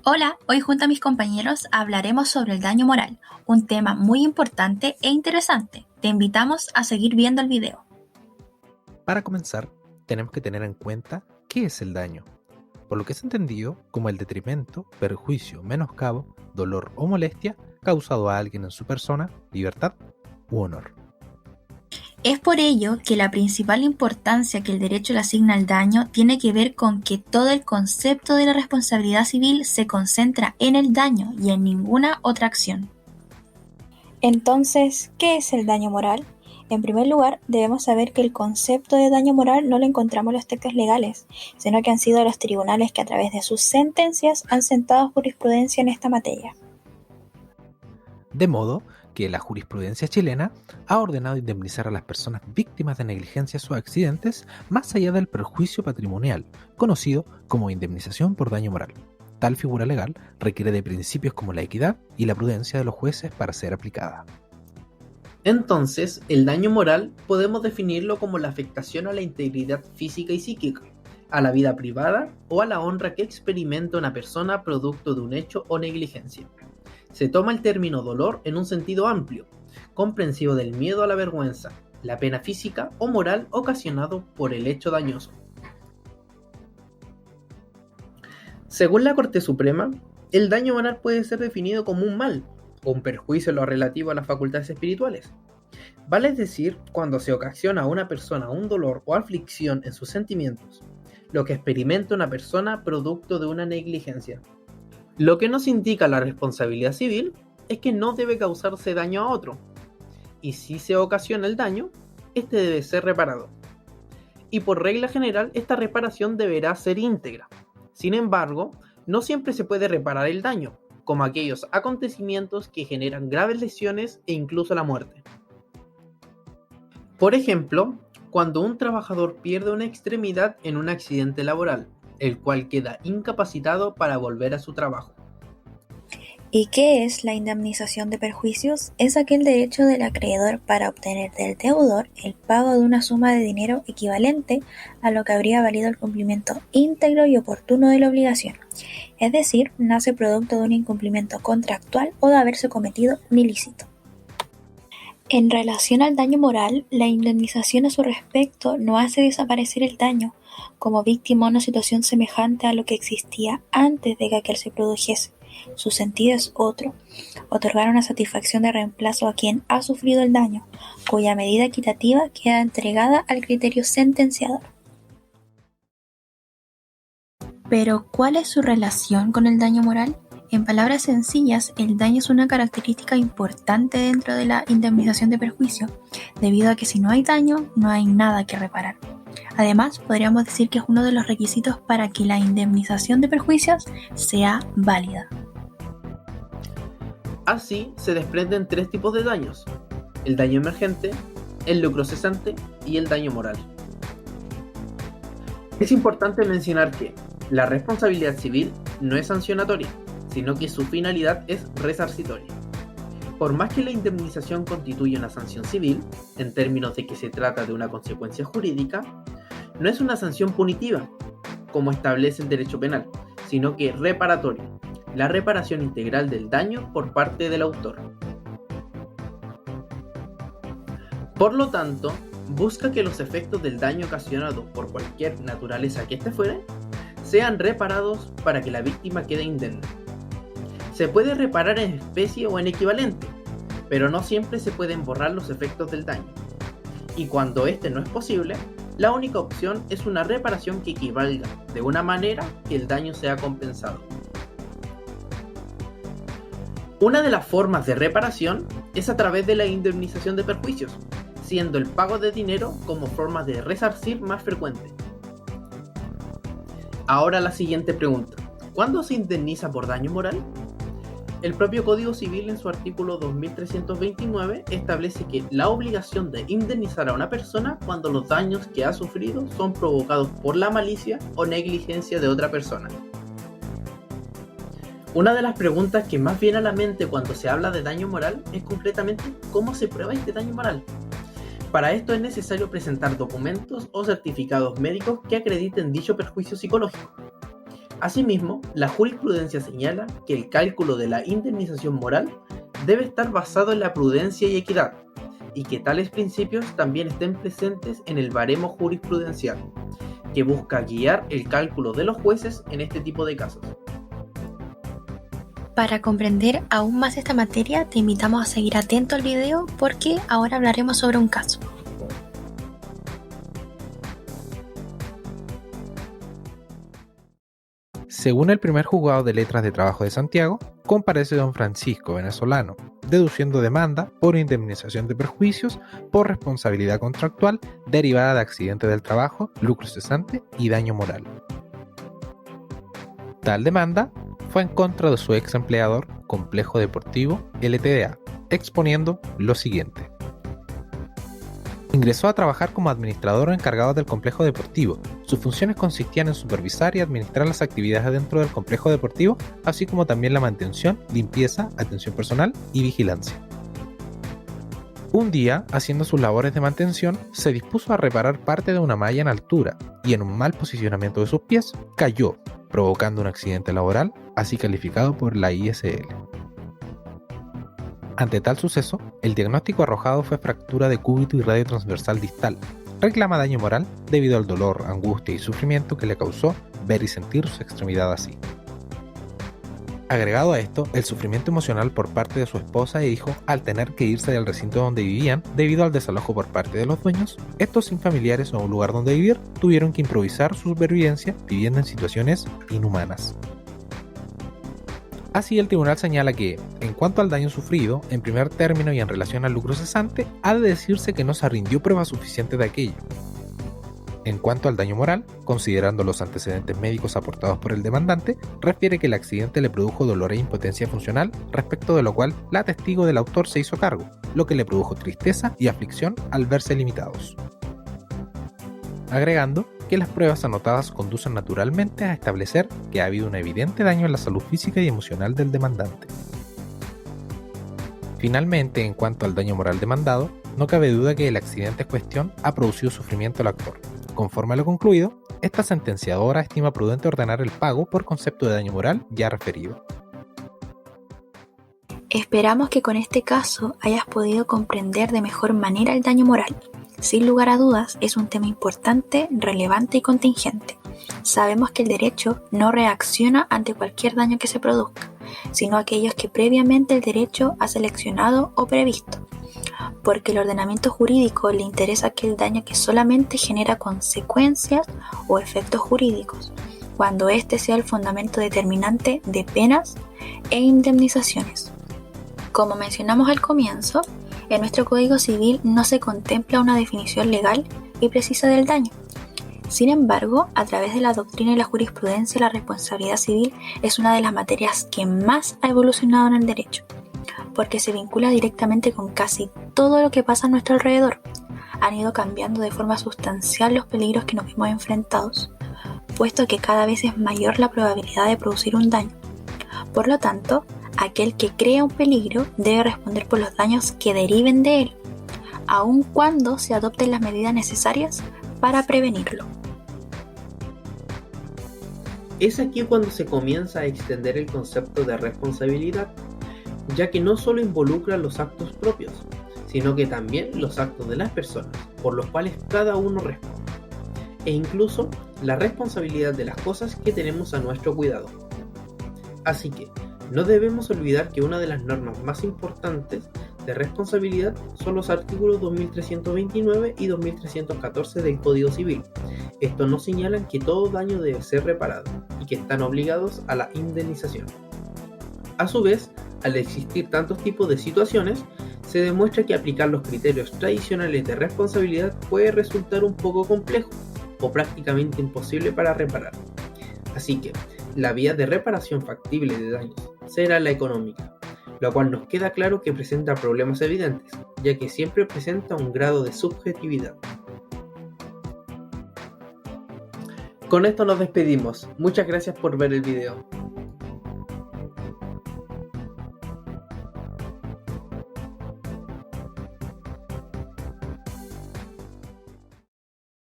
Hola, hoy junto a mis compañeros hablaremos sobre el daño moral, un tema muy importante e interesante. Te invitamos a seguir viendo el video. Para comenzar, tenemos que tener en cuenta qué es el daño, por lo que es entendido como el detrimento, perjuicio, menoscabo, dolor o molestia causado a alguien en su persona, libertad u honor. Es por ello que la principal importancia que el derecho le asigna al daño tiene que ver con que todo el concepto de la responsabilidad civil se concentra en el daño y en ninguna otra acción. Entonces, ¿qué es el daño moral? En primer lugar, debemos saber que el concepto de daño moral no lo encontramos en los textos legales, sino que han sido los tribunales que a través de sus sentencias han sentado jurisprudencia en esta materia. De modo que la jurisprudencia chilena ha ordenado indemnizar a las personas víctimas de negligencias o accidentes más allá del perjuicio patrimonial, conocido como indemnización por daño moral. Tal figura legal requiere de principios como la equidad y la prudencia de los jueces para ser aplicada. Entonces, el daño moral podemos definirlo como la afectación a la integridad física y psíquica, a la vida privada o a la honra que experimenta una persona producto de un hecho o negligencia. Se toma el término dolor en un sentido amplio, comprensivo del miedo a la vergüenza, la pena física o moral ocasionado por el hecho dañoso. Según la Corte Suprema, el daño moral puede ser definido como un mal o un perjuicio en lo relativo a las facultades espirituales. Vale decir, cuando se ocasiona a una persona un dolor o aflicción en sus sentimientos, lo que experimenta una persona producto de una negligencia. Lo que nos indica la responsabilidad civil es que no debe causarse daño a otro, y si se ocasiona el daño, este debe ser reparado. Y por regla general, esta reparación deberá ser íntegra. Sin embargo, no siempre se puede reparar el daño, como aquellos acontecimientos que generan graves lesiones e incluso la muerte. Por ejemplo, cuando un trabajador pierde una extremidad en un accidente laboral, el cual queda incapacitado para volver a su trabajo. ¿Y qué es la indemnización de perjuicios? Es aquel derecho del acreedor para obtener del deudor el pago de una suma de dinero equivalente a lo que habría valido el cumplimiento íntegro y oportuno de la obligación. Es decir, nace producto de un incumplimiento contractual o de haberse cometido un ilícito. En relación al daño moral, la indemnización a su respecto no hace desaparecer el daño, como víctima a una situación semejante a lo que existía antes de que aquel se produjese. Su sentido es otro: otorgar una satisfacción de reemplazo a quien ha sufrido el daño, cuya medida equitativa queda entregada al criterio sentenciador. Pero, ¿cuál es su relación con el daño moral? En palabras sencillas, el daño es una característica importante dentro de la indemnización de perjuicio, debido a que si no hay daño, no hay nada que reparar. Además, podríamos decir que es uno de los requisitos para que la indemnización de perjuicios sea válida. Así se desprenden tres tipos de daños: el daño emergente, el lucro cesante y el daño moral. Es importante mencionar que la responsabilidad civil no es sancionatoria, sino que su finalidad es resarcitoria. Por más que la indemnización constituya una sanción civil, en términos de que se trata de una consecuencia jurídica, no es una sanción punitiva, como establece el derecho penal, sino que reparatoria, la reparación integral del daño por parte del autor. Por lo tanto, busca que los efectos del daño ocasionado por cualquier naturaleza que éste fuere, sean reparados para que la víctima quede indemne. Se puede reparar en especie o en equivalente, pero no siempre se pueden borrar los efectos del daño. Y cuando este no es posible, la única opción es una reparación que equivalga de una manera que el daño sea compensado. Una de las formas de reparación es a través de la indemnización de perjuicios, siendo el pago de dinero como forma de resarcir más frecuente. Ahora la siguiente pregunta: ¿cuándo se indemniza por daño moral? El propio Código Civil en su artículo 2329 establece que la obligación de indemnizar a una persona cuando los daños que ha sufrido son provocados por la malicia o negligencia de otra persona. Una de las preguntas que más viene a la mente cuando se habla de daño moral es concretamente ¿cómo se prueba este daño moral? Para esto es necesario presentar documentos o certificados médicos que acrediten dicho perjuicio psicológico. Asimismo, la jurisprudencia señala que el cálculo de la indemnización moral debe estar basado en la prudencia y equidad, y que tales principios también estén presentes en el baremo jurisprudencial, que busca guiar el cálculo de los jueces en este tipo de casos. Para comprender aún más esta materia, te invitamos a seguir atento al video porque ahora hablaremos sobre un caso. Según el primer juzgado de letras de trabajo de Santiago, comparece don Francisco, venezolano, deduciendo demanda por indemnización de perjuicios por responsabilidad contractual derivada de accidente del trabajo, lucro cesante y daño moral. Tal demanda fue en contra de su ex empleador, Complejo Deportivo LTDA, exponiendo lo siguiente. Ingresó a trabajar como administrador o encargado del complejo deportivo. Sus funciones consistían en supervisar y administrar las actividades dentro del complejo deportivo, así como también la mantención, limpieza, atención personal y vigilancia. Un día, haciendo sus labores de mantención, se dispuso a reparar parte de una malla en altura y en un mal posicionamiento de sus pies, cayó, provocando un accidente laboral, así calificado por la ISL. Ante tal suceso, el diagnóstico arrojado fue fractura de cúbito y radio transversal distal. Reclama daño moral debido al dolor, angustia y sufrimiento que le causó ver y sentir su extremidad así. Agregado a esto, el sufrimiento emocional por parte de su esposa e hijo al tener que irse del recinto donde vivían debido al desalojo por parte de los dueños, estos sin familiares o un lugar donde vivir tuvieron que improvisar su supervivencia viviendo en situaciones inhumanas. Así, el tribunal señala que, en cuanto al daño sufrido, en primer término y en relación al lucro cesante, ha de decirse que no se rindió prueba suficiente de aquello. En cuanto al daño moral, considerando los antecedentes médicos aportados por el demandante, refiere que el accidente le produjo dolor e impotencia funcional, respecto de lo cual la testigo del autor se hizo cargo, lo que le produjo tristeza y aflicción al verse limitados. Agregando que las pruebas anotadas conducen naturalmente a establecer que ha habido un evidente daño en la salud física y emocional del demandante. Finalmente, en cuanto al daño moral demandado, no cabe duda que el accidente en cuestión ha producido sufrimiento al actor. Conforme a lo concluido, esta sentenciadora estima prudente ordenar el pago por concepto de daño moral ya referido. Esperamos que con este caso hayas podido comprender de mejor manera el daño moral. Sin lugar a dudas, es un tema importante, relevante y contingente. Sabemos que el derecho no reacciona ante cualquier daño que se produzca, sino aquellos que previamente el derecho ha seleccionado o previsto, porque el ordenamiento jurídico le interesa aquel daño que solamente genera consecuencias o efectos jurídicos, cuando este sea el fundamento determinante de penas e indemnizaciones. Como mencionamos al comienzo, en nuestro Código Civil no se contempla una definición legal y precisa del daño. Sin embargo, a través de la doctrina y la jurisprudencia, la responsabilidad civil es una de las materias que más ha evolucionado en el derecho, porque se vincula directamente con casi todo lo que pasa a nuestro alrededor. Han ido cambiando de forma sustancial los peligros que nos vemos enfrentados, puesto que cada vez es mayor la probabilidad de producir un daño. Por lo tanto, aquel que crea un peligro debe responder por los daños que deriven de él, aun cuando se adopten las medidas necesarias para prevenirlo. Es aquí cuando se comienza a extender el concepto de responsabilidad, ya que no solo involucra los actos propios, sino que también los actos de las personas, por los cuales cada uno responde, e incluso la responsabilidad de las cosas que tenemos a nuestro cuidado. Así que, no debemos olvidar que una de las normas más importantes de responsabilidad son los artículos 2329 y 2314 del Código Civil. Estos nos señalan que todo daño debe ser reparado y que están obligados a la indemnización. A su vez, al existir tantos tipos de situaciones, se demuestra que aplicar los criterios tradicionales de responsabilidad puede resultar un poco complejo o prácticamente imposible para reparar. Así que, la vía de reparación factible de daños será la económica, lo cual nos queda claro que presenta problemas evidentes, ya que siempre presenta un grado de subjetividad. Con esto nos despedimos. Muchas gracias por ver el video.